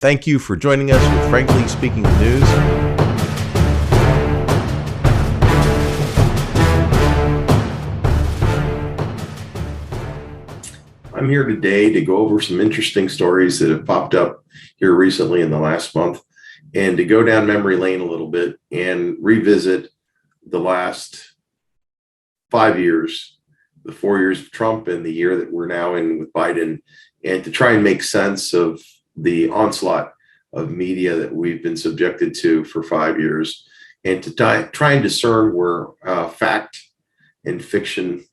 Thank you for joining us with Frankly Speaking the News. I'm here today to go over some interesting stories that have popped up here recently in the last month, and to go down memory lane a little bit and revisit the last 5 years, the 4 years of Trump and the year that we're now in with Biden, and to try and make sense of the onslaught of media that we've been subjected to for 5 years, and to try and discern where fact and fiction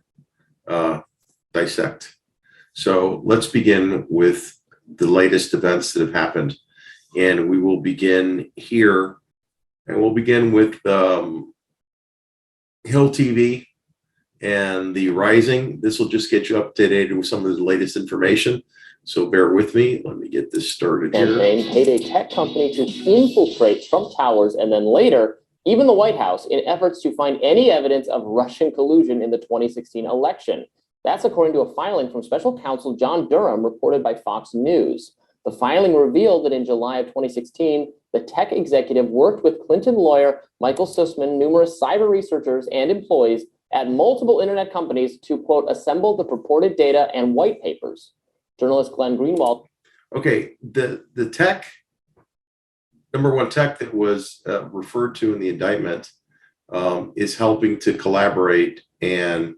dissect. So let's begin with the latest events that have happened. And we will begin here, and we'll begin with Hill TV and the Rising. This will just get you up to date with some of the latest information. So bear with me. Let me get this started here. Campaign paid a tech company to infiltrate Trump Towers and then later, even the White House, in efforts to find any evidence of Russian collusion in the 2016 election. That's according to a filing from special counsel John Durham, reported by Fox News. The filing revealed that in July of 2016, the tech executive worked with Clinton lawyer Michael Sussman, numerous cyber researchers, and employees at multiple internet companies to, quote, assemble the purported data and white papers. Journalist Glenn Greenwald. Okay, the tech, number one tech that was referred to in the indictment is helping to collaborate and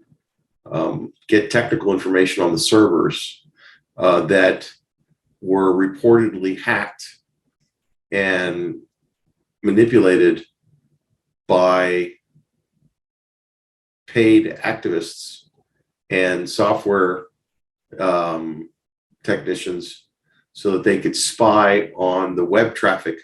get technical information on the servers that were reportedly hacked and manipulated by paid activists and software technicians so that they could spy on the web traffic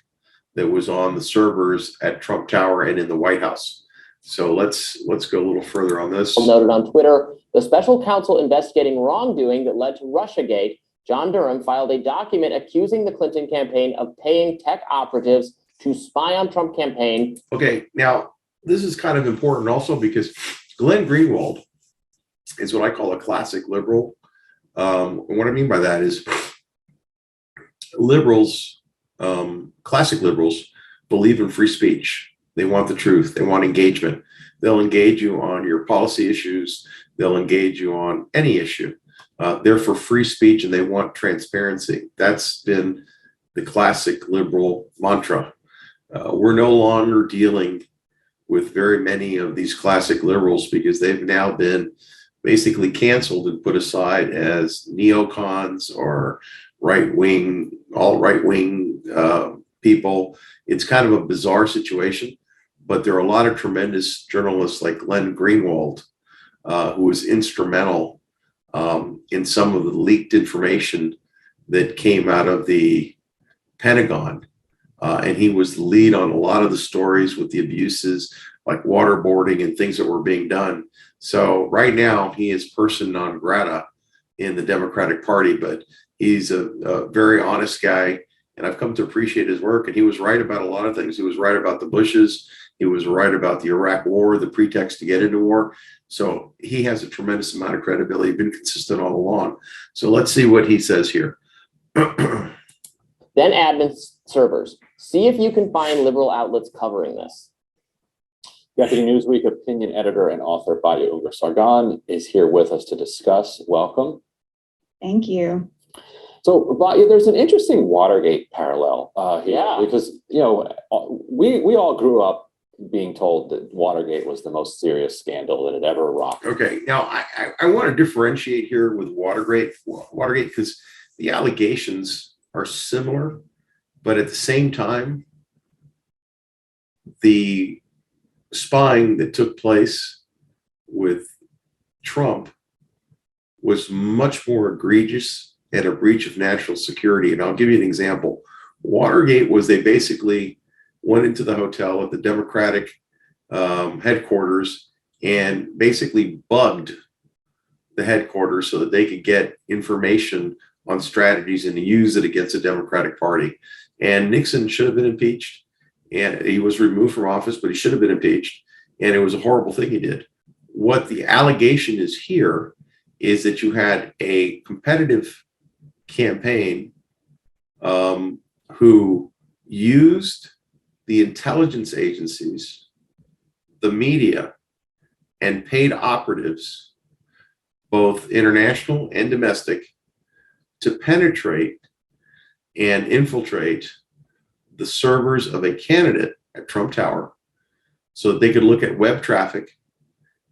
that was on the servers at Trump Tower and in the White House. So let's go a little further on this. Noted on Twitter, the special counsel investigating wrongdoing that led to Russiagate, John Durham, filed a document accusing the Clinton campaign of paying tech operatives to spy on Trump campaign. Okay, now this is kind of important also because Glenn Greenwald is what I call a classic liberal. What I mean by that is liberals, classic liberals, believe in free speech. They want the truth. They want engagement. They'll engage you on your policy issues. They'll engage you on any issue. They're for free speech and they want transparency. That's been the classic liberal mantra. We're no longer dealing with very many of these classic liberals because they've now been basically canceled and put aside as neocons or right-wing, all right-wing people. It's kind of a bizarre situation, but there are a lot of tremendous journalists like Glenn Greenwald, who was instrumental in some of the leaked information that came out of the Pentagon. And he was the lead on a lot of the stories with the abuses like waterboarding and things that were being done. So right now he is person non grata in the Democratic Party, but he's a very honest guy. And I've come to appreciate his work. And he was right about a lot of things. He was right about the Bushes. He was right about the Iraq war, the pretext to get into war. So he has a tremendous amount of credibility, been consistent all along. So let's see what he says here. Then admin servers. See if you can find liberal outlets covering this. Deputy Newsweek opinion editor and author Badia Unger Sargon is here with us to discuss. Welcome. Thank you. So, Badia, there's an interesting Watergate parallel here, because we all grew up being told that Watergate was the most serious scandal that had ever rocked. Okay, now I want to differentiate here with Watergate because the allegations are similar, but at the same time, the spying that took place with Trump was much more egregious and a breach of national security. And I'll give you an example. Watergate was they basically went into the hotel at the Democratic headquarters and basically bugged the headquarters so that they could get information on strategies and to use it against the Democratic Party. And Nixon should have been impeached. And he was removed from office, but he should have been impeached. And it was a horrible thing he did. What the allegation is here is that you had a competitive campaign who used the intelligence agencies, the media, and paid operatives, both international and domestic, to penetrate and infiltrate the servers of a candidate at Trump Tower so that they could look at web traffic.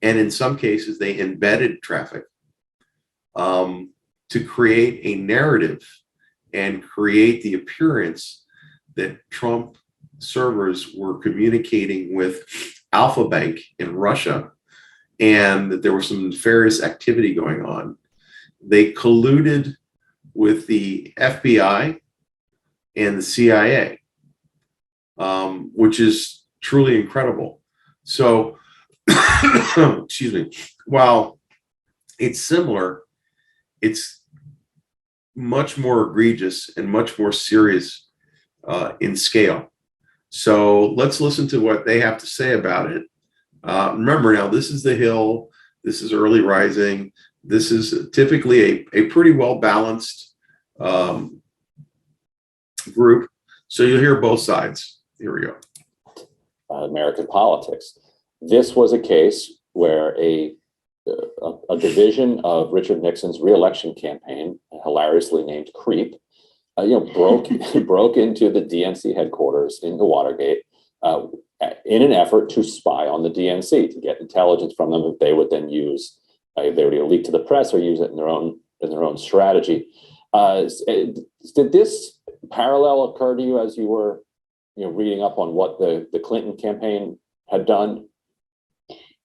And in some cases, they embedded traffic to create a narrative and create the appearance that Trump servers were communicating with Alpha Bank in Russia and that there was some nefarious activity going on. They colluded with the FBI and the CIA, which is truly incredible. So, excuse me, while it's similar, it's much more egregious and much more serious in scale. So let's listen to what they have to say about it. Remember now, this is the Hill. This is early rising. This is typically a pretty well-balanced group. So you'll hear both sides. Here we go. American politics. This was a case where a division of Richard Nixon's reelection campaign, hilariously named Creep, broke into the DNC headquarters in the Watergate in an effort to spy on the DNC, to get intelligence from them that they would then use. They would either leak to the press or use it in their own strategy. Did this parallel occur to you as you were reading up on what the Clinton campaign had done?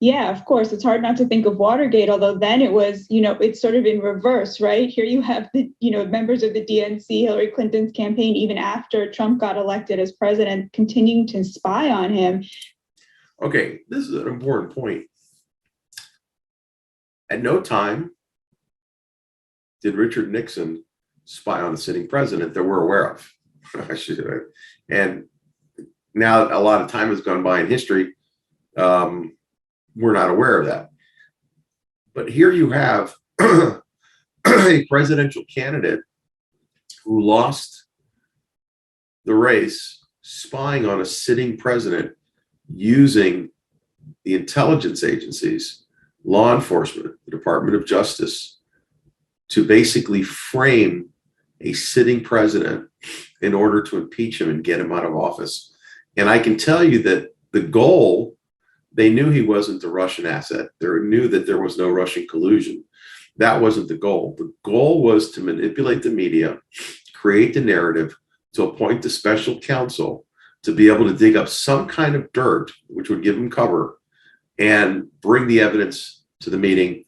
Yeah, of course. It's hard not to think of Watergate, although then it was, it's sort of in reverse, right? Here you have the, members of the DNC, Hillary Clinton's campaign, even after Trump got elected as president, continuing to spy on him. Okay, this is an important point. At no time did Richard Nixon spy on a sitting president that we're aware of. And now a lot of time has gone by in history. We're not aware of that. But here you have a presidential candidate who lost the race spying on a sitting president using the intelligence agencies, law enforcement, the Department of Justice, to basically frame a sitting president in order to impeach him and get him out of office. And I can tell you that the goal, they knew he wasn't a Russian asset. They knew that there was no Russian collusion. That wasn't the goal. The goal was to manipulate the media, create the narrative, to appoint the special counsel to be able to dig up some kind of dirt, which would give them cover, and bring the evidence to the meeting,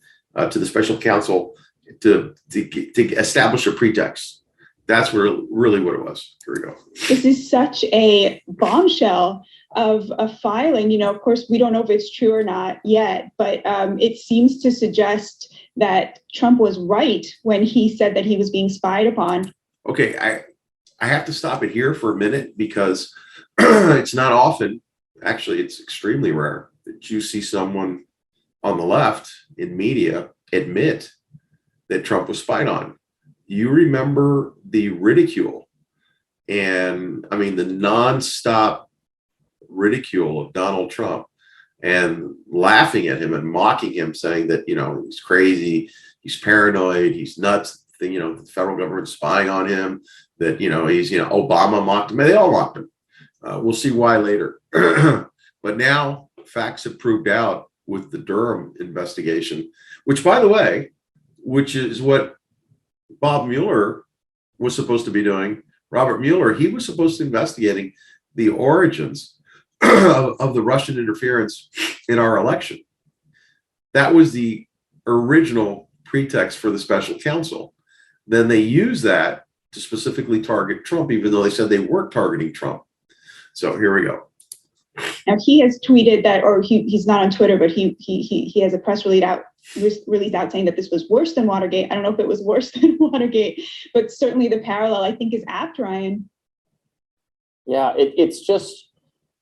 to the special counsel to establish a pretext. That's really what it was. Here we go. This is such a bombshell of a filing. Of course, we don't know if it's true or not yet, but it seems to suggest that Trump was right when he said that he was being spied upon. Okay, I have to stop it here for a minute because it's not often, actually, it's extremely rare that you see someone on the left in media admit that Trump was spied on. You remember the ridicule and the nonstop ridicule of Donald Trump and laughing at him and mocking him, saying that, he's crazy, he's paranoid, he's nuts, the federal government spying on him, that, he's, Obama mocked him, they all mocked him. We'll see why later. But now facts have proved out with the Durham investigation, which, by the way, which is what Bob Mueller was supposed to be doing. Robert Mueller, he was supposed to be investigating the origins of the Russian interference in our election. That was the original pretext for the special counsel. Then they used that to specifically target Trump, even though they said they weren't targeting Trump. So here we go. Now he has tweeted that, or he's not on Twitter, but he has a press release out saying that this was worse than Watergate. I don't know if it was worse than Watergate, but certainly the parallel, I think, is apt, Ryan. Yeah, it's just,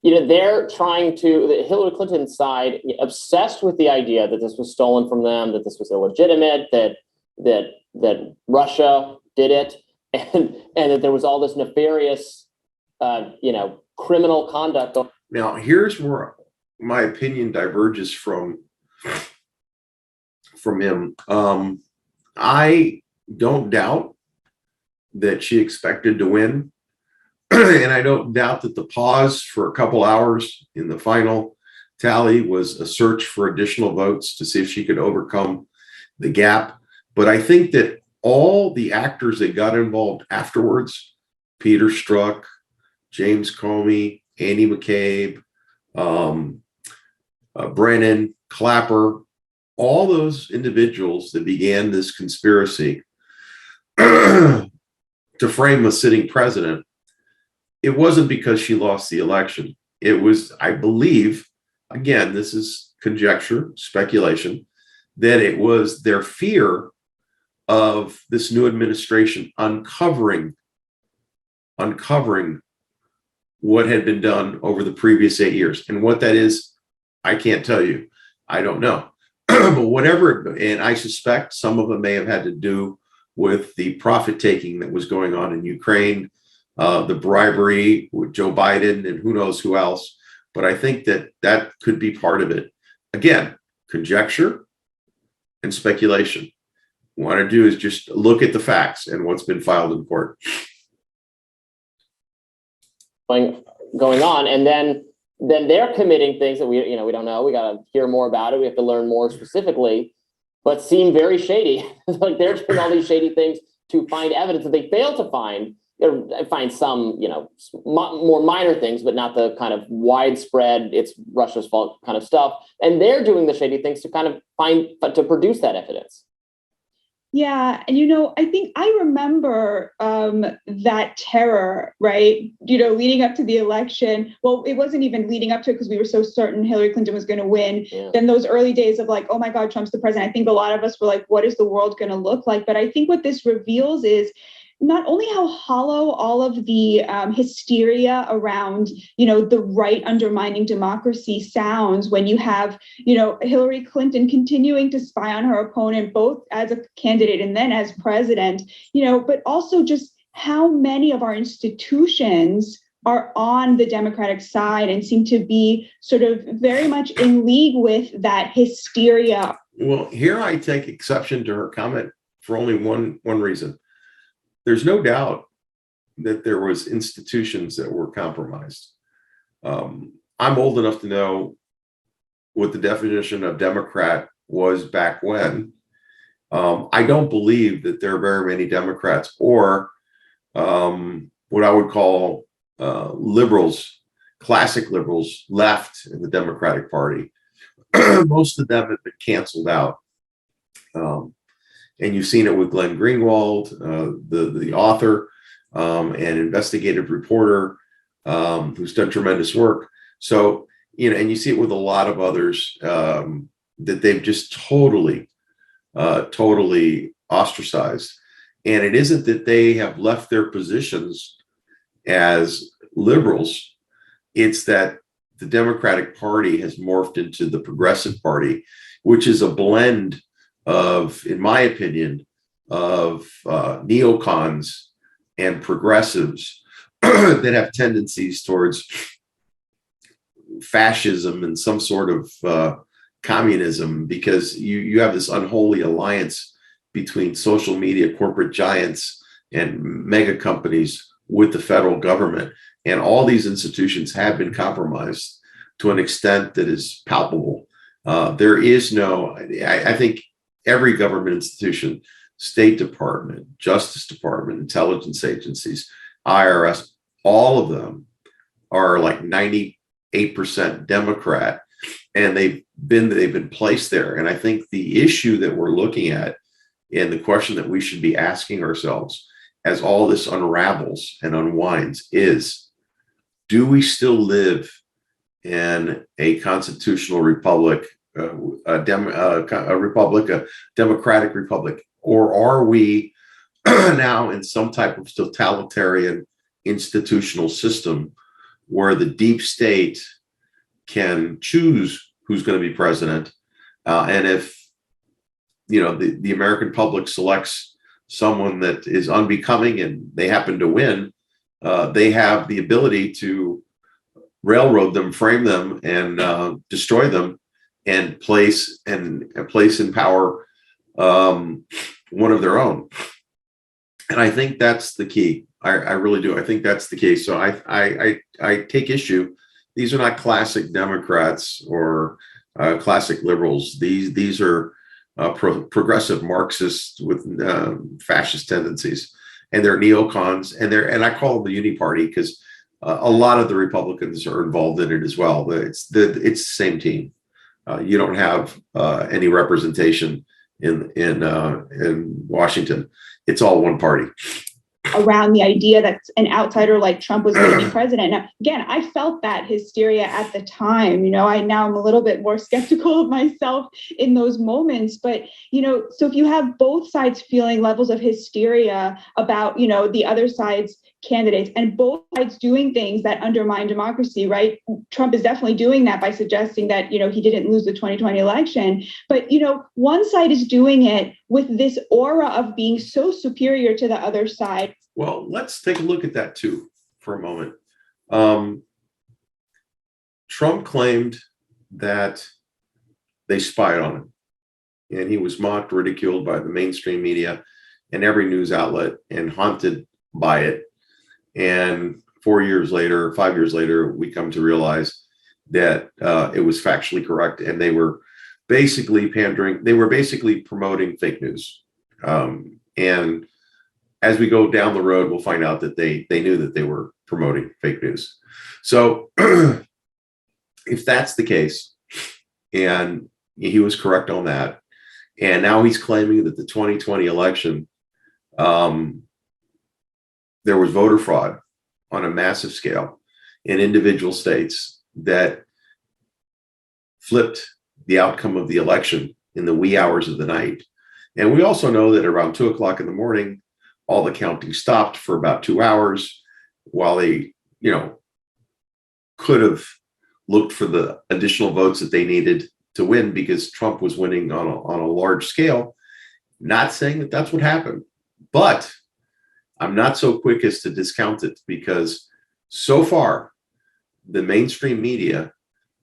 they're trying to, the Hillary Clinton side, obsessed with the idea that this was stolen from them, that this was illegitimate, that Russia did it. and that there was all this nefarious, criminal conduct. Now, here's where my opinion diverges from him. I don't doubt that she expected to win. And I don't doubt that the pause for a couple hours in the final tally was a search for additional votes to see if she could overcome the gap. But I think that all the actors that got involved afterwards, Peter Strzok, James Comey, Andy McCabe, Brennan, Clapper, all those individuals that began this conspiracy to frame a sitting president, it wasn't because she lost the election. It was, I believe, again, this is conjecture, speculation, that it was their fear of this new administration uncovering what had been done over the previous 8 years. And what that is, I can't tell you. I don't know. But whatever, and I suspect some of it may have had to do with the profit taking that was going on in Ukraine, the bribery with Joe Biden and who knows who else. But I think that could be part of it. Again, conjecture and speculation. What I want to do is just look at the facts and what's been filed in court. Going on, and then they're committing things that we don't know. We got to hear more about it. We have to learn more specifically, but seem very shady. Like they're doing all these shady things to find evidence that they fail to find. Or find some, more minor things, but not the kind of widespread, it's Russia's fault kind of stuff. And they're doing the shady things to kind of to produce that evidence. Yeah. And, I think I remember that terror, right? Leading up to the election. Well, it wasn't even leading up to it because we were so certain Hillary Clinton was going to win. Yeah. Then those early days of like, oh my God, Trump's the president. I think a lot of us were like, what is the world going to look like? But I think what this reveals is not only how hollow all of the hysteria around, the right undermining democracy sounds when you have, Hillary Clinton continuing to spy on her opponent, both as a candidate and then as president, but also just how many of our institutions are on the Democratic side and seem to be sort of very much in league with that hysteria. Well, here I take exception to her comment for only one reason. There's no doubt that there was institutions that were compromised. I'm old enough to know what the definition of Democrat was back when. I don't believe that there are very many Democrats or what I would call liberals, classic liberals left in the Democratic Party. Most of them have been canceled out. And you've seen it with Glenn Greenwald, the author and investigative reporter who's done tremendous work. So, and you see it with a lot of others that they've just totally ostracized. And it isn't that they have left their positions as liberals. It's that the Democratic Party has morphed into the Progressive Party, which is a blend of, in my opinion, of neocons and progressives that have tendencies towards fascism and some sort of communism, because you have this unholy alliance between social media corporate giants and mega companies with the federal government. And all these institutions have been compromised to an extent that is palpable. There is no, I think, every government institution, State Department, Justice Department, intelligence agencies, IRS, all of them are like 98% Democrat, and they've been placed there. And I think the issue that we're looking at, and the question that we should be asking ourselves as all this unravels and unwinds is, do we still live in a constitutional republic, a democratic republic, or are we now in some type of totalitarian institutional system where the deep state can choose who's going to be president, and if the American public selects someone that is unbecoming and they happen to win, they have the ability to railroad them, frame them, and destroy them, and place in power one of their own. And I think that's the key. I really do. I think that's the key. So I take issue. These are not classic Democrats or classic liberals. These are progressive Marxists with fascist tendencies, and they're neocons, and I call them the Uni Party because a lot of the Republicans are involved in it as well. It's the same team. You don't have any representation in Washington. It's all one party. Around the idea that an outsider like Trump was going to be president. Now, again, I felt that hysteria at the time. Now I'm a little bit more skeptical of myself in those moments. But, so if you have both sides feeling levels of hysteria about, the other side's candidates, and both sides doing things that undermine democracy, right? Trump is definitely doing that by suggesting that, he didn't lose the 2020 election. But, one side is doing it with this aura of being so superior to the other side. Well, let's take a look at that too for a moment. Trump claimed that they spied on him, and he was mocked, ridiculed by the mainstream media and every news outlet, and haunted by it. And 4 years later, 5 years later, we come to realize that it was factually correct, and they were basically pandering. They were basically promoting fake news. And as we go down the road, we'll find out that they knew that they were promoting fake news. So if that's the case, and he was correct on that, and now he's claiming that the 2020 election, there was voter fraud on a massive scale in individual states that flipped the outcome of the election in the wee hours of the night. And we also know that around 2:00 in the morning, all the counting stopped for about 2 hours while they, could have looked for the additional votes that they needed to win, because Trump was winning on a large scale. Not saying that that's what happened, but I'm not so quick as to discount it, because so far the mainstream media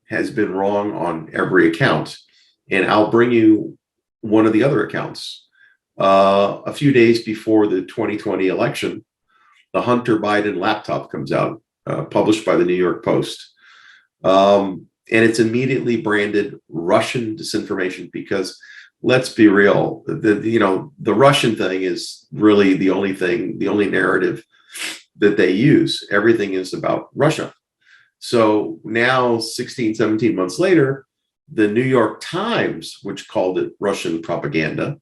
has been wrong on every account. And I'll bring you one of the other accounts. A few days before the 2020 election, the Hunter Biden laptop comes out, published by the New York Post. And it's immediately branded Russian disinformation, because let's be real, the Russian thing is really the only narrative that they use. Everything is about Russia. So now 16, 17 months later, the New York Times, which called it Russian propaganda,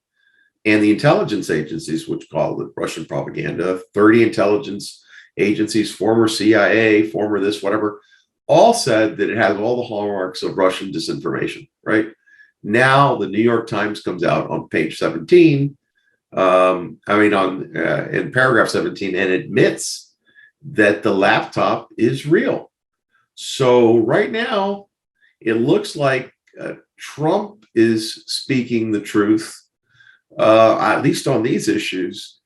and the intelligence agencies, which called it Russian propaganda, 30 intelligence agencies, former CIA, former this, whatever, all said that it has all the hallmarks of Russian disinformation, right? Now the New York Times comes out on page 17, in paragraph 17, and admits that the laptop is real. So right now, it looks like Trump is speaking the truth, at least on these issues,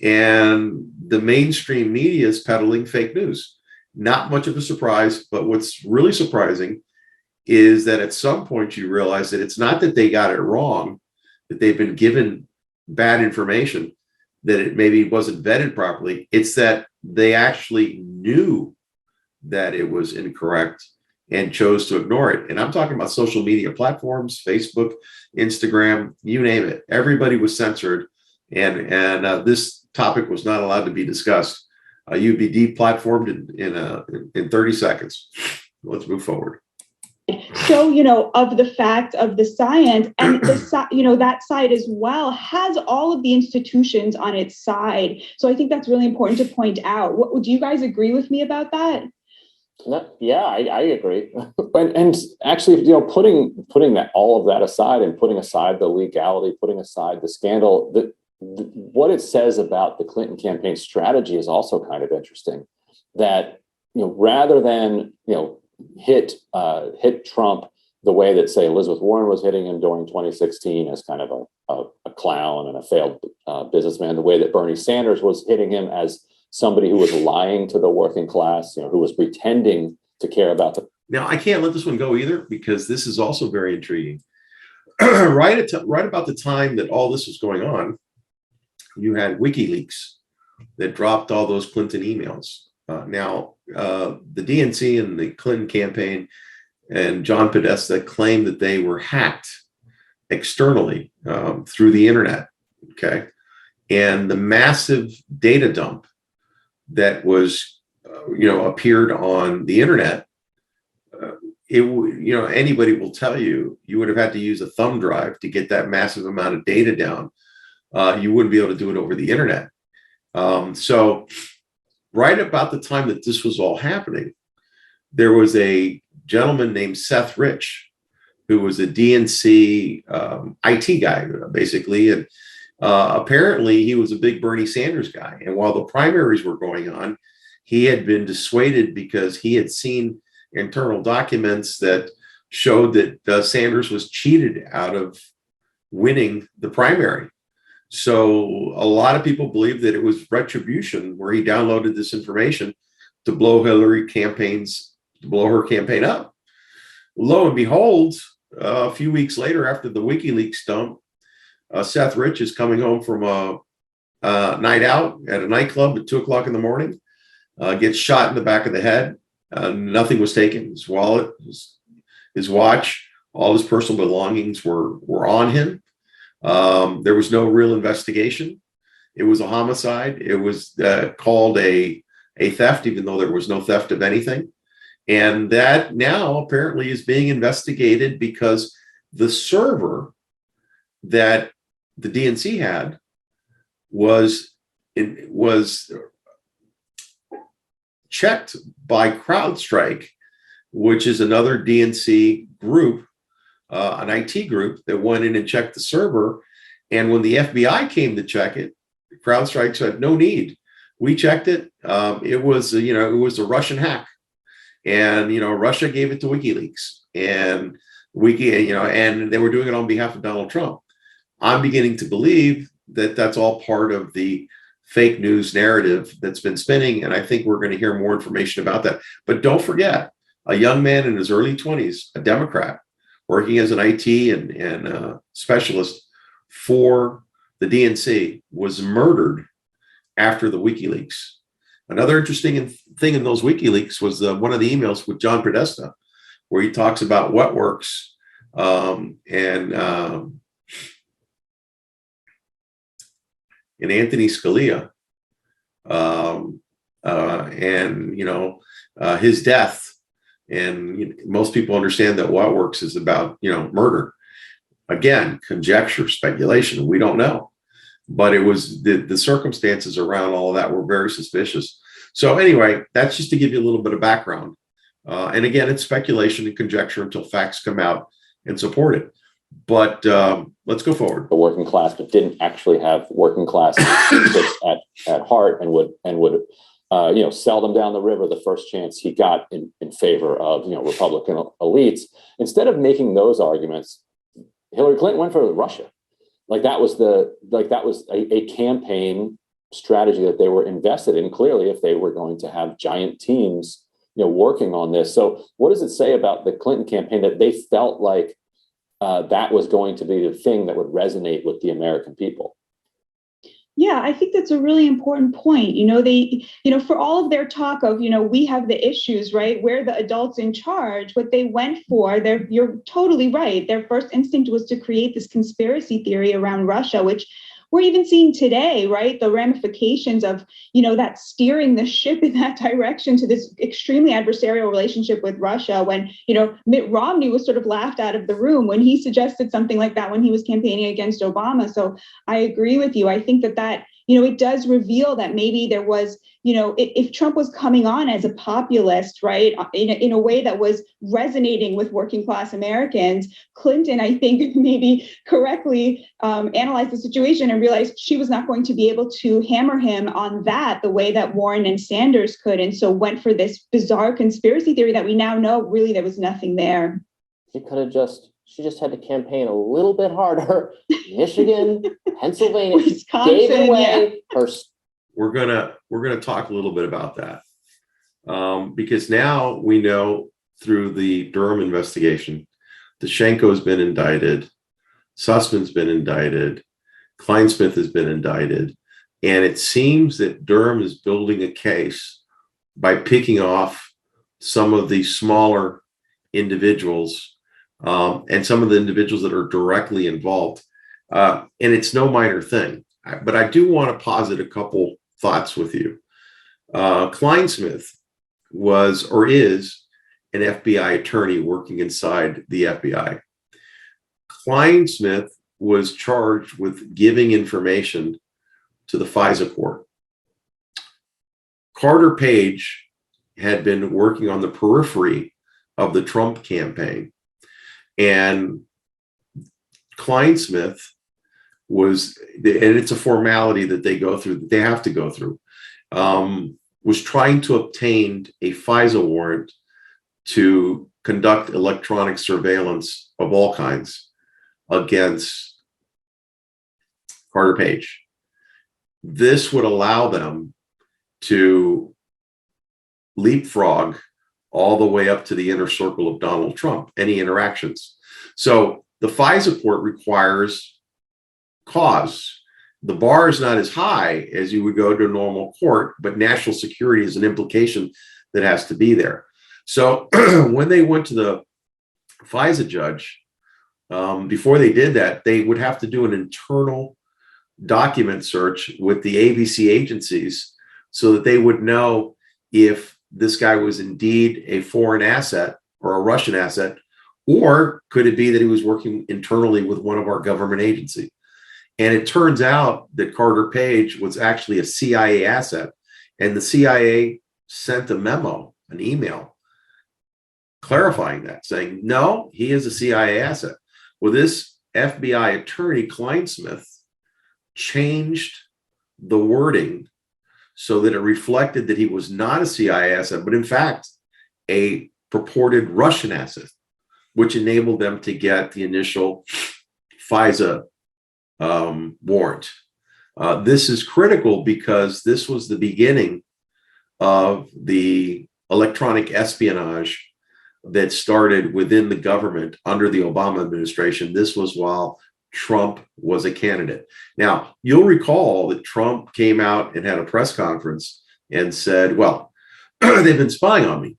and the mainstream media is peddling fake news. Not much of a surprise, but what's really surprising is that at some point you realize that it's not that they got it wrong, that they've been given bad information, that it maybe wasn't vetted properly. It's that they actually knew that it was incorrect and chose to ignore it. And I'm talking about social media platforms, Facebook, Instagram, you name it. Everybody was censored, and this topic was not allowed to be discussed. You'd be deplatformed in 30 seconds. Let's move forward. So, of the fact of the science, and that side as well has all of the institutions on its side. So I think that's really important to point out. Do you guys agree with me about that? Yeah, I agree. And actually, putting that all of that aside, and putting aside the legality, putting aside the scandal, what it says about the Clinton campaign strategy is also kind of interesting. That rather than hit Trump, the way that, say, Elizabeth Warren was hitting him during 2016 as kind of a clown and a failed businessman, the way that Bernie Sanders was hitting him as somebody who was lying to the working class, who was pretending to care about the. Now, I can't let this one go either, because this is also very intriguing. Right about the time that all this was going on, you had WikiLeaks that dropped all those Clinton emails. Now, the DNC and the Clinton campaign and John Podesta claimed that they were hacked externally through the internet. Okay. And the massive data dump that was, appeared on the internet, anybody will tell you, you would have had to use a thumb drive to get that massive amount of data down. You wouldn't be able to do it over the internet. So right about the time that this was all happening, there was a gentleman named Seth Rich, who was a DNC IT guy, basically. And apparently he was a big Bernie Sanders guy. And while the primaries were going on, he had been dissuaded because he had seen internal documents that showed that Sanders was cheated out of winning the primary. So a lot of people believe that it was retribution, where he downloaded this information to blow her campaign up. Lo and behold, a few weeks later, after the WikiLeaks dump, Seth Rich is coming home from a night out at a nightclub at 2:00 in the morning, gets shot in the back of the head. Nothing was taken. His wallet, his watch, all his personal belongings were on him. There was no real investigation. It was a homicide. It was called a theft, even though there was no theft of anything. And that now apparently is being investigated because the server that the DNC had was checked by CrowdStrike, which is another DNC group, an IT group that went in and checked the server. And when the FBI came to check it, CrowdStrike said, no need. We checked it. It was a Russian hack. And, Russia gave it to WikiLeaks, and and they were doing it on behalf of Donald Trump. I'm beginning to believe that that's all part of the fake news narrative that's been spinning. And I think we're going to hear more information about that. But don't forget, a young man in his early 20s, a Democrat, working as an IT and specialist for the DNC, was murdered after the WikiLeaks. Another interesting thing in those WikiLeaks was one of the emails with John Podesta, where he talks about what works and Anthony Scalia and his death. And most people understand that what works is about murder. Again, conjecture, speculation. We don't know. But it was the circumstances around all of that were very suspicious. So anyway, that's just to give you a little bit of background. And again, it's speculation and conjecture until facts come out and support it. But let's go forward. The working class, but didn't actually have working class at heart, and would sell them down the river the first chance he got in favor of Republican elites. Instead of making those arguments, Hillary Clinton went for Russia. That was a campaign strategy that they were invested in, clearly, if they were going to have giant teams, working on this. So what does it say about the Clinton campaign that they felt like that was going to be the thing that would resonate with the American people? Yeah, I think that's a really important point. For all of their talk of, we have the issues, right? We're the adults in charge. What they went for, you're totally right. Their first instinct was to create this conspiracy theory around Russia, which we're even seeing today, right? The ramifications of, that steering the ship in that direction to this extremely adversarial relationship with Russia when, Mitt Romney was sort of laughed out of the room when he suggested something like that when he was campaigning against Obama. So I agree with you. I think that it does reveal that maybe there was, if Trump was coming on as a populist, right, in a way that was resonating with working class Americans, Clinton, I think, maybe correctly analyzed the situation and realized she was not going to be able to hammer him on that the way that Warren and Sanders could. And so went for this bizarre conspiracy theory that we now know really there was nothing there. she just had to campaign a little bit harder. Michigan, Pennsylvania, Wisconsin, gave it away. yeah. We're gonna talk a little bit about that, because now we know through the Durham investigation, Dashenko has been indicted, Sussman's been indicted, Kleinsmith has been indicted, and it seems that Durham is building a case by picking off some of the smaller individuals, and some of the individuals that are directly involved. And it's no minor thing, but I do want to posit a couple thoughts with you. Kleinsmith was or is an FBI attorney working inside the FBI. Kleinsmith was charged with giving information to the FISA court. Carter Page had been working on the periphery of the Trump campaign, and Kleinsmith was, and it's a formality that they go through, that they have to go through, was trying to obtain a FISA warrant to conduct electronic surveillance of all kinds against Carter Page. This would allow them to leapfrog all the way up to the inner circle of Donald Trump, any interactions. So the FISA court requires cause. The bar is not as high as you would go to a normal court, but national security is an implication that has to be there. So when they went to the FISA judge, before they did that, they would have to do an internal document search with the ABC agencies so that they would know if this guy was indeed a foreign asset or a Russian asset, or could it be that he was working internally with one of our government agencies? And it turns out that Carter Page was actually a CIA asset, and the CIA sent a memo, an email, clarifying that, saying, no, he is a CIA asset. Well, this FBI attorney, Kleinsmith, changed the wording so that it reflected that he was not a CIA asset, but in fact, a purported Russian asset, which enabled them to get the initial FISA warrant. This is critical because this was the beginning of the electronic espionage that started within the government under the Obama administration. This was while Trump was a candidate. Now, you'll recall that Trump came out and had a press conference and said, well, they've been spying on me.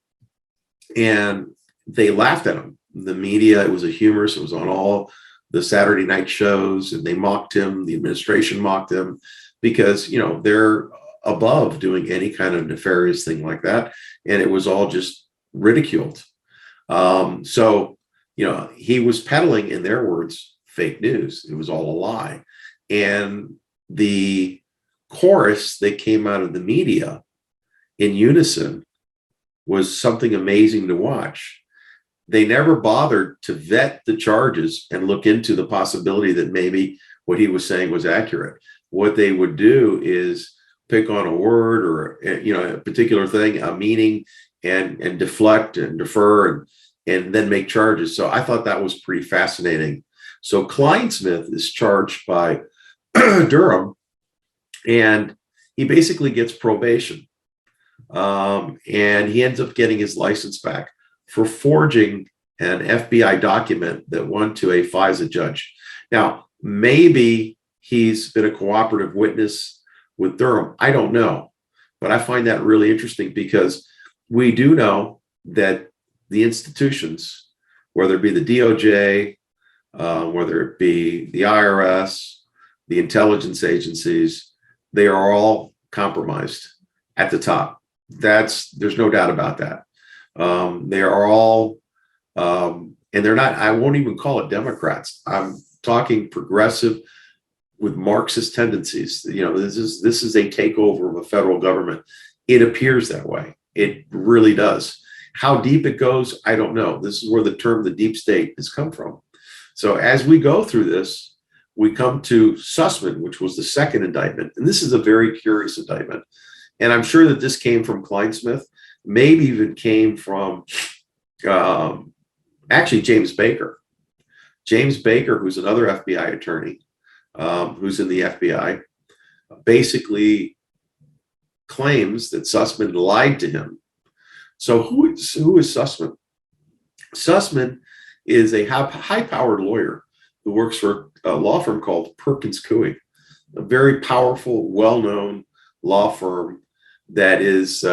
And they laughed at him. The media, it was a humorous, it was on all the Saturday night shows, and they mocked him. The administration mocked him because, you know, they're above doing any kind of nefarious thing like that. And it was all just ridiculed. So, you know, he was peddling, in their words, fake news. It was all a lie. And the chorus that came out of the media in unison was something amazing to watch. They never bothered to vet the charges and look into the possibility that maybe what he was saying was accurate. What they would do is pick on a word or, you know, a particular thing, a meaning, and deflect and defer and then make charges. So I thought that was pretty fascinating. So Kleinsmith is charged by Durham, and he basically gets probation. And he ends up getting his license back for forging an FBI document that went to a FISA judge. Now, maybe he's been a cooperative witness with Durham. I don't know, but I find that really interesting because we do know that the institutions, whether it be the DOJ, whether it be the IRS, the intelligence agencies, they are all compromised at the top. There's no doubt about that. They are all, and they're not, I won't even call it Democrats. I'm talking progressive with Marxist tendencies. You know, this is a takeover of a federal government. It appears that way. It really does. How deep it goes, I don't know. This is where the term the deep state has come from. So as we go through this, we come to Sussman, which was the second indictment. And this is a very curious indictment. And I'm sure that this came from Kleinsmith, maybe even came from actually James Baker. James Baker, who's another FBI attorney, who's in the FBI, basically claims that Sussman lied to him. So who is Sussman? Sussman is a high-powered lawyer who works for a law firm called Perkins Coie, a very powerful, well-known law firm that is,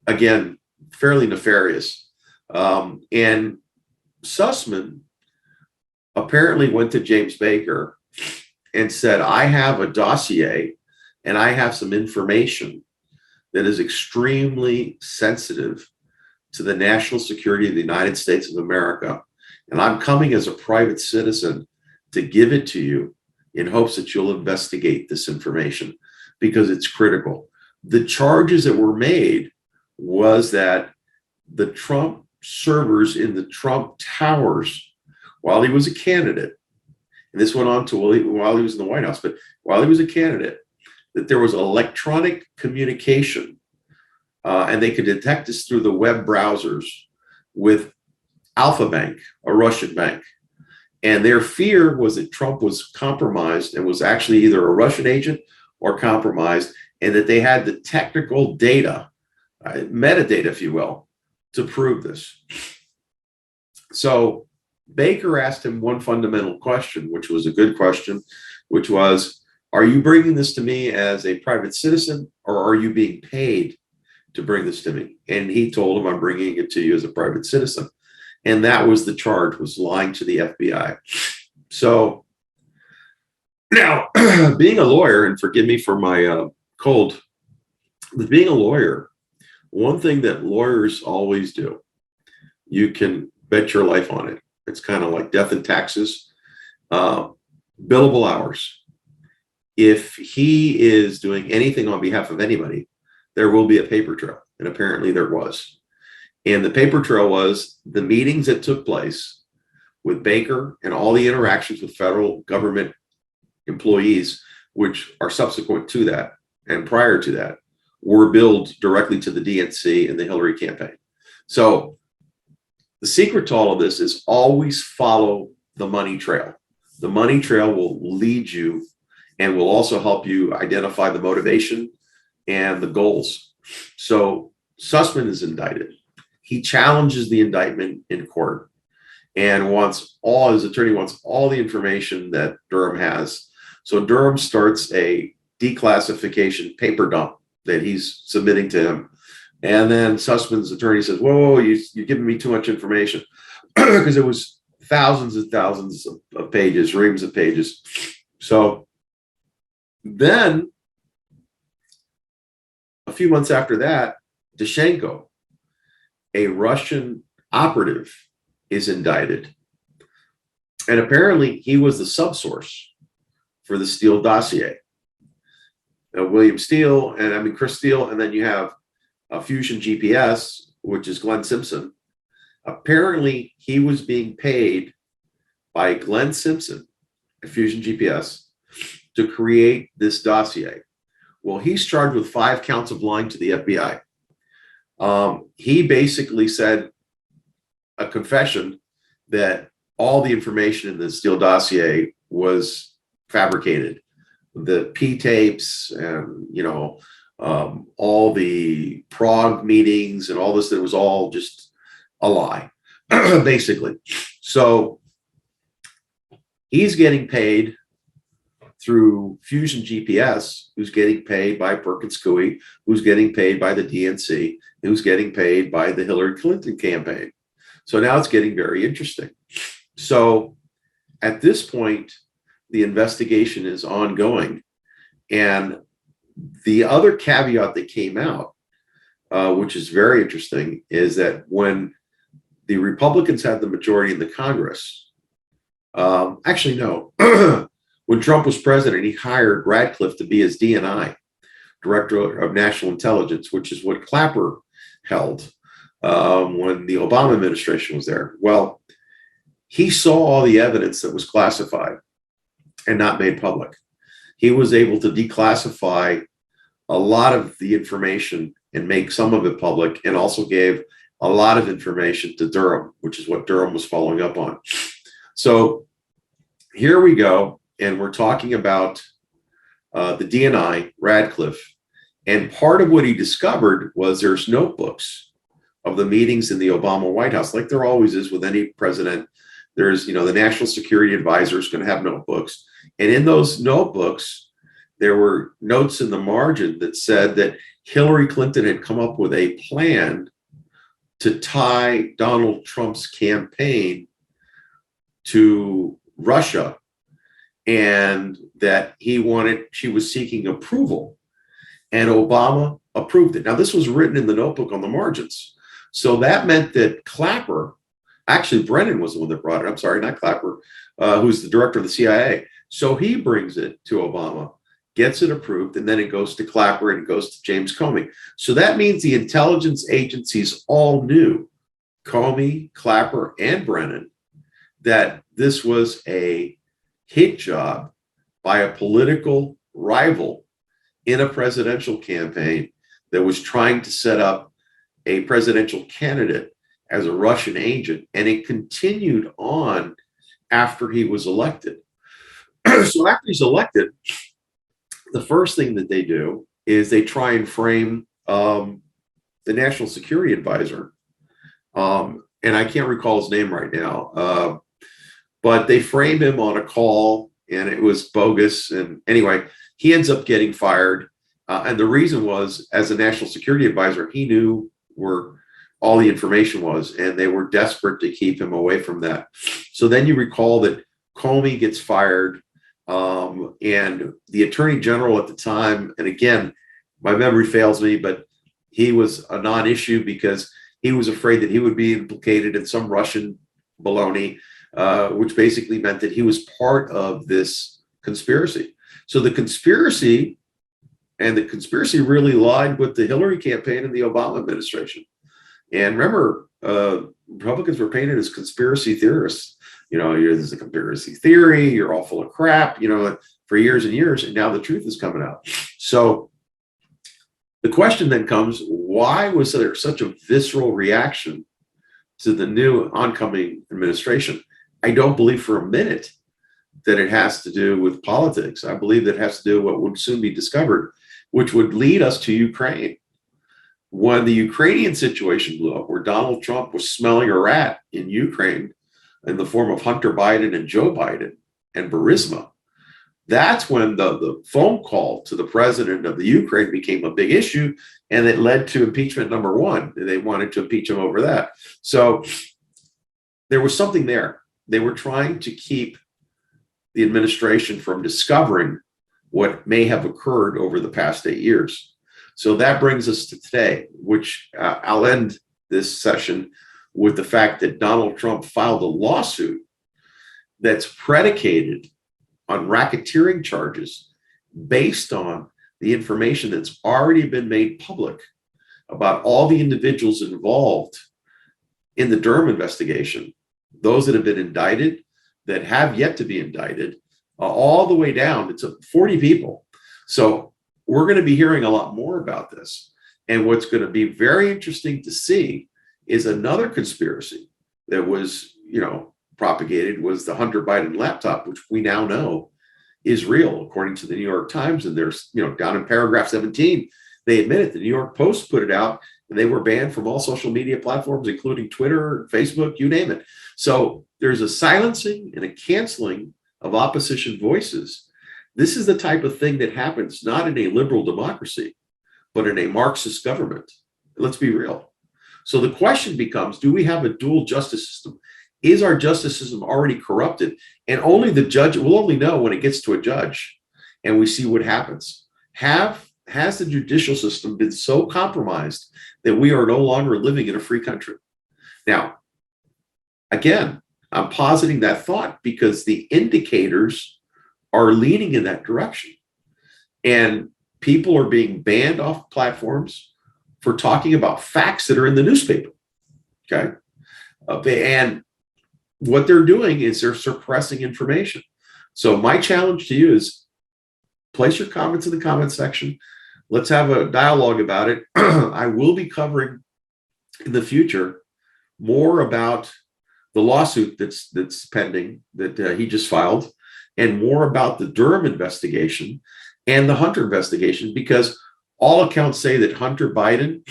again, fairly nefarious. And Sussman apparently went to James Baker and said, I have a dossier and I have some information that is extremely sensitive to the national security of the United States of America. And I'm coming as a private citizen to give it to you in hopes that you'll investigate this information because it's critical. The charges that were made was that the Trump servers in the Trump towers, while he was a candidate, and this went on to while he was in the White House, but while he was a candidate, that there was electronic communication, and they could detect this through the web browsers with Alpha Bank, a Russian bank. And their fear was that Trump was compromised and was actually either a Russian agent or compromised, and that they had the technical data, metadata, if you will, to prove this. So Baker asked him one fundamental question, which was a good question, which was, are you bringing this to me as a private citizen, or are you being paid to bring this to me? And he told him, I'm bringing it to you as a private citizen. And that was the charge, was lying to the FBI. So now, being a lawyer, and forgive me for my cold, but being a lawyer, one thing that lawyers always do, you can bet your life on it. It's kind of like death and taxes, billable hours. If he is doing anything on behalf of anybody, there will be a paper trail. And apparently there was. And the paper trail was the meetings that took place with Baker and all the interactions with federal government employees, which are subsequent to that and prior to that, were billed directly to the DNC and the Hillary campaign. So the secret to all of this is always follow the money trail. The money trail will lead you and will also help you identify the motivation and the goals. So Sussman is indicted. He challenges the indictment in court and his attorney wants all the information that Durham has. So Durham starts a declassification paper dump that he's submitting to him. And then Sussman's attorney says, whoa, you're giving me too much information, because it was thousands and thousands of pages, reams of pages. So then a few months after that, Dushenko, a Russian operative, is indicted. And apparently he was the subsource for the Steele dossier. William Steele, Chris Steele, and then you have Fusion GPS, which is Glenn Simpson. Apparently he was being paid by Glenn Simpson at Fusion GPS to create this dossier. Well, he's charged with 5 counts of lying to the FBI. He basically said a confession that all the information in the Steele dossier was fabricated. The P tapes and, all the Prague meetings and all this, that was all just a lie, basically. So he's getting paid through Fusion GPS, who's getting paid by Perkins Coie, who's getting paid by the DNC, who's getting paid by the Hillary Clinton campaign. So now it's getting very interesting. So at this point, the investigation is ongoing. And the other caveat that came out, which is very interesting, is that when the Republicans had the majority in the Congress, actually, no, when Trump was president, he hired Radcliffe to be his DNI, Director of National Intelligence, which is what Clapper held when the Obama administration was there. Well, he saw all the evidence that was classified and not made public. He was able to declassify a lot of the information and make some of it public, and also gave a lot of information to Durham, which is what Durham was following up on. So here we go, and we're talking about the DNI, Radcliffe, and part of what he discovered was there's notebooks of the meetings in the Obama White House, like there always is with any president. There's, the National Security Advisor is going to have notebooks, and in those notebooks, there were notes in the margin that said that Hillary Clinton had come up with a plan to tie Donald Trump's campaign to Russia, and that she was seeking approval, and Obama approved it. Now, this was written in the notebook on the margins. So that meant that Clapper, actually Brennan was the one that brought it. I'm sorry, not Clapper, who's the director of the CIA. So he brings it to Obama, gets it approved, and then it goes to Clapper and it goes to James Comey. So that means the intelligence agencies all knew, Comey, Clapper, and Brennan, that this was a hit job by a political rival in a presidential campaign that was trying to set up a presidential candidate as a Russian agent. And it continued on after he was elected. So after he's elected, the first thing that they do is they try and frame the National Security Advisor. And I can't recall his name right now, but they framed him on a call and it was bogus. And anyway, he ends up getting fired. And the reason was, as a National Security Advisor, he knew where all the information was, and they were desperate to keep him away from that. So then you recall that Comey gets fired, and the Attorney General at the time, and again, my memory fails me, but he was a non-issue because he was afraid that he would be implicated in some Russian baloney, which basically meant that he was part of this conspiracy. So the conspiracy really lied with the Hillary campaign and the Obama administration. And remember, Republicans were painted as conspiracy theorists. There's a conspiracy theory, you're all full of crap, for years and years, and now the truth is coming out. So the question then comes, why was there such a visceral reaction to the new oncoming administration? I don't believe for a minute that it has to do with politics. I believe that it has to do with what would soon be discovered, which would lead us to Ukraine. When the Ukrainian situation blew up, where Donald Trump was smelling a rat in Ukraine in the form of Hunter Biden and Joe Biden and Burisma, that's when the phone call to the president of the Ukraine became a big issue, and it led to impeachment number one. They wanted to impeach him over that. So there was something there. They were trying to keep the administration from discovering what may have occurred over the past 8 years. So that brings us to today, which I'll end this session with the fact that Donald Trump filed a lawsuit that's predicated on racketeering charges based on the information that's already been made public about all the individuals involved in the Durham investigation, those that have been indicted, that have yet to be indicted, all the way down to 40 people. So we're going to be hearing a lot more about this. And what's going to be very interesting to see is another conspiracy that was, propagated was the Hunter Biden laptop, which we now know is real, according to the New York Times. And there's, down in paragraph 17, they admit it. The New York Post put it out, and they were banned from all social media platforms, including Twitter, Facebook, you name it. So there's a silencing and a canceling of opposition voices. This is the type of thing that happens not in a liberal democracy, but in a Marxist government. Let's be real. So the question becomes, do we have a dual justice system? Is our justice system already corrupted? And only the judge will only know when it gets to a judge and we see what happens. Has the judicial system been so compromised that we are no longer living in a free country? Now, again, I'm positing that thought because the indicators are leaning in that direction. And people are being banned off platforms for talking about facts that are in the newspaper. Okay. And what they're doing is they're suppressing information. So my challenge to you is place your comments in the comment section. Let's have a dialogue about it. I will be covering in the future more about the lawsuit that's pending that he just filed, and more about the Durham investigation and the Hunter investigation, because all accounts say that Hunter Biden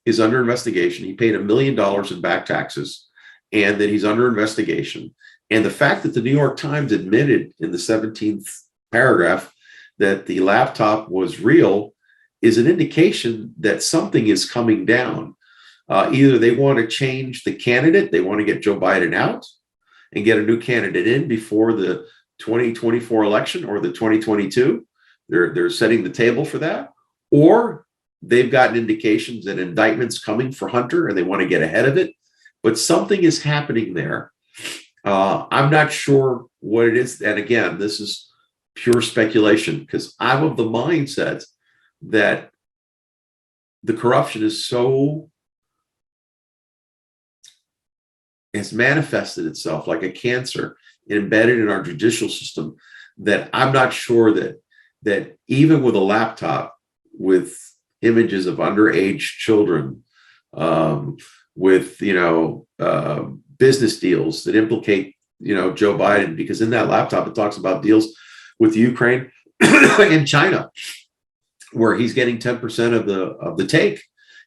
is under investigation. He paid $1 million in back taxes, and that he's under investigation. And the fact that the New York Times admitted in the 17th paragraph that the laptop was real is an indication that something is coming down. Either they want to change the candidate, they want to get Joe Biden out and get a new candidate in before the 2024 election or the 2022. They're setting the table for that. Or they've gotten indications that indictments coming for Hunter and they want to get ahead of it. But something is happening there. I'm not sure what it is. And again, this is pure speculation, because I'm of the mindset that the corruption is has manifested itself like a cancer embedded in our judicial system, that I'm not sure that even with a laptop with images of underage children, with business deals that implicate Joe Biden, because in that laptop it talks about deals with Ukraine and China, where he's getting 10% of the take.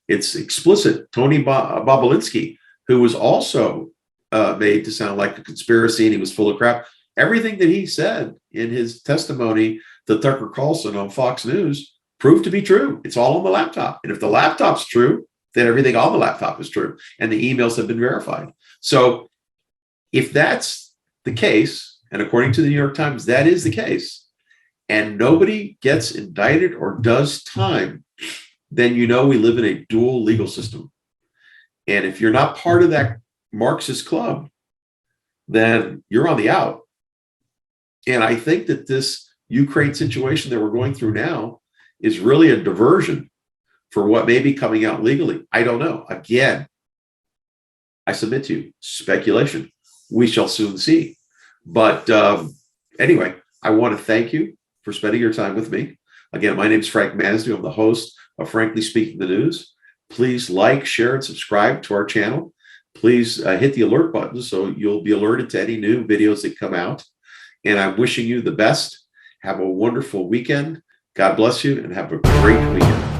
It's explicit. Tony Bobolinsky, who was also made to sound like a conspiracy and he was full of crap. Everything that he said in his testimony to Tucker Carlson on Fox News proved to be true. It's all on the laptop. And if the laptop's true, then everything on the laptop is true. And the emails have been verified. So if that's the case, and according to the New York Times, that is the case, and nobody gets indicted or does time, then we live in a dual legal system. And if you're not part of that Marxist club, then you're on the out. And I think that this Ukraine situation that we're going through now is really a diversion for what may be coming out legally. I don't know. Again, I submit to you, speculation. We shall soon see. But anyway, I want to thank you for spending your time with me. Again, my name is Frank Masdeu. I'm the host of Frankly Speaking the News. Please like, share, and subscribe to our channel. Please hit the alert button so you'll be alerted to any new videos that come out. And I'm wishing you the best. Have a wonderful weekend. God bless you, and have a great weekend.